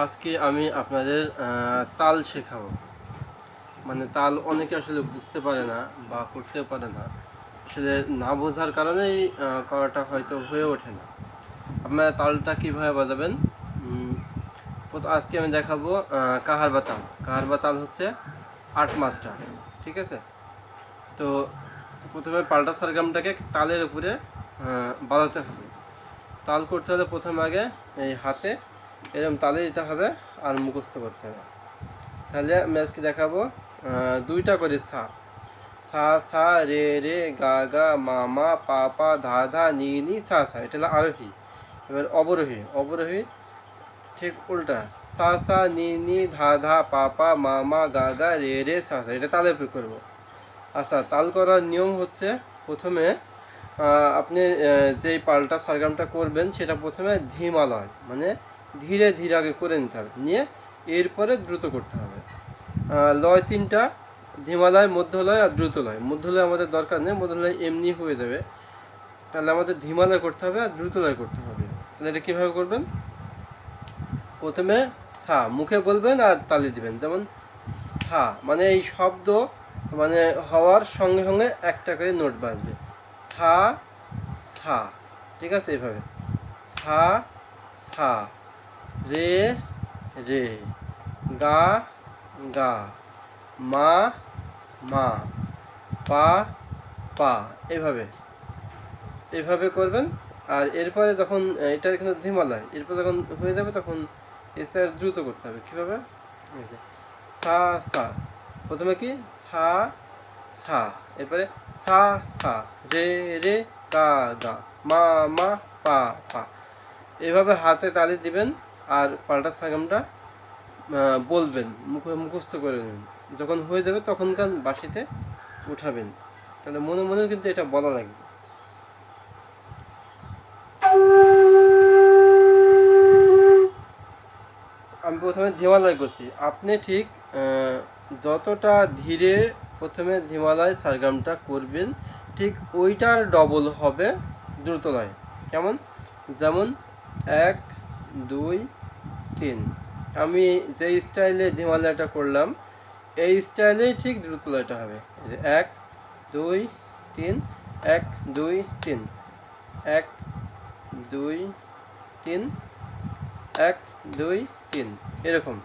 আজকে আমি আপনাদের তাল শেখাবো। মানে তাল অনেকে আসলে বুঝতে পারে না বা করতেও পারে না, আসলে না বোঝার কারণেই করাটা হয়তো হয়ে ওঠে না। আপনারা তালটা কীভাবে বাজাবেন আজকে আমি দেখাবো। কাহারবা তাল, কাহারবা তাল হচ্ছে 8 মাত্রা, ঠিক আছে? তো প্রথমে পাল্টা সারগামটাকে তালের উপরে বাজাতে হবে। তাল করতে হলে প্রথমে আগে এই হাতে এরকম তালে দিতে হবে আর মুখস্থ করতে হবে। তাহলে আমি আজকে দেখাবো 2টা করে সা, সা সা রে রে গা গা মা মা পা পা ধা ধা নি নি সা সা, এটা হলো আরোহী। এবার অবরোহী, অবরোহী ঠিক উল্টা, সা সা নি নি ধা ধা পা পা মা মা গা গা রে রে সা সা, এটা তালে করবো। আচ্ছা, তাল করার নিয়ম হচ্ছে প্রথমে আপনি যেই পাল্টা সারগামটা করবেন সেটা প্রথমে ধীমালয় মানে ধীরে ধীরে আগে করে নিতে হবে, নিয়ে এরপরে দ্রুত করতে হবে। লয় 3টা, ধীমালয়, মধ্যলয় আর দ্রুতলয়। মধ্যলয় আমাদের দরকার নেই, মধ্যলয় এমনি হয়ে যাবে। তাহলে আমাদের ধীমালয় করতে হবে আর দ্রুতলয় করতে হবে। তাহলে এটা কীভাবে করবেন? প্রথমে সা মুখে বলবেন আর তালি দিবেন, যেমন সা মানে এই শব্দ মানে হওয়ার সঙ্গে সঙ্গে একটা করে নোট বাজবে, সা সা, ঠিক আছে? এভাবে সা সা, রে রে, গা গা, মা মা, পা পা, এভাবে এভাবে করবেন। আর এরপরে যখন এটা কিন্তু ধীমালয়, এরপর যখন হয়ে যাবে তখন এসে দ্রুত করতে হবে। কীভাবে? সা সা, প্রথমে কি সা সা, এরপরে সা সা, রে রে গা গা, মা মা পা পা, এভাবে হাতে তালি দিবেন আর পাল্টা সারগামটা বলবেন, মুখস্থ করে নেবেন। যখন হয়ে যাবে তখনকার বাঁশিতে উঠাবেন। তাহলে মনে মনেও কিন্তু এটা বলা লাগবে। আমি প্রথমে ধীমালয় করছি, আপনি ঠিক যতটা ধীরে প্রথমে ধীমালয় সারগামটা করবেন ঠিক ওইটার ডবল হবে দ্রুতলয়। কেমন? যেমন 1 2 3, আমি যে স্টাইলে ধীমালয়টা করলাম এই স্টাইলেই ঠিক দ্রুতলয়টা হবে। 1 2 3, 1 2 3, 1 2 3, 1 2 3, এরকম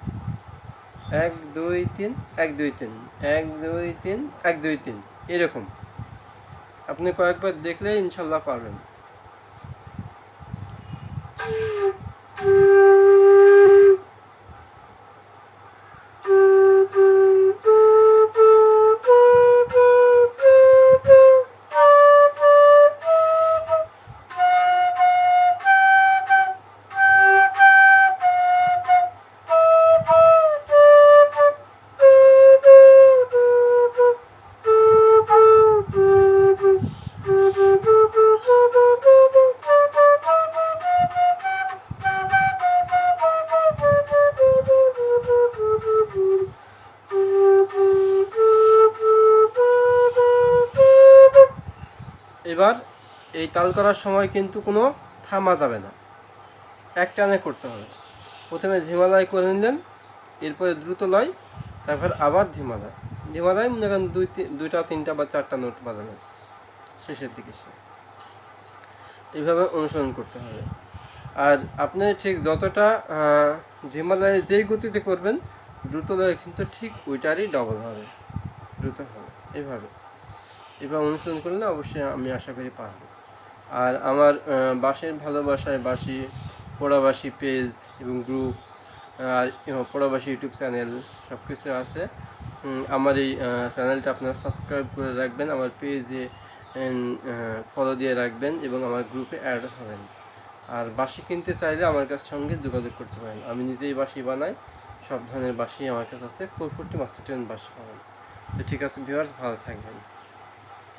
1 2 3 1 2 3 1 2 3 1 2 3, এরকম আপনি কয়েকবার দেখলে ইনশাল্লাহ পারবেন। এবার এই তাল করার সময় কিন্তু কোনো থামা যাবে না, এক টানে করতে হবে। প্রথমে ধীমালয় করে নিলেন, এরপরে দ্রুতলয়, তারপর আবার ধীমালয়। ধীমালয় মনে করেন 2টা 3টা বা 4টা নোট বাজাবেন শেষের দিকে সে, এইভাবে অনুসরণ করতে হবে। আর আপনি ঠিক যতটা ধীমালয়ে যেই গতিতে করবেন দ্রুতলয় কিন্তু ঠিক ওইটারই ডবল হবে, দ্রুত হবে। এবার অনুসরণ করলে অবশ্যই আমি আশা করি পারব। আর আমার বাঁশির ভালোবাসায় বাঁশি, পোড়াবাঁশি পেজ এবং গ্রুপ আর পোড়াবাঁশি ইউটিউব চ্যানেল সব কিছু আছে। আমার এই চ্যানেলটা আপনারা সাবস্ক্রাইব করে রাখবেন, আমার পেজে ফলো দিয়ে রাখবেন এবং আমার গ্রুপে অ্যাড হবেন। আর বাঁশি কিনতে চাইলে আমার কাছ সঙ্গে যোগাযোগ করতে পারেন, আমি নিজেই বাঁশি বানাই, সব ধরনের বাঁশি আমার কাছে আছে। 440 মাস্টার টেন বাঁশি পাবেন। তো ঠিক আছে ভিউয়ার্স, ভালো থাকবেন।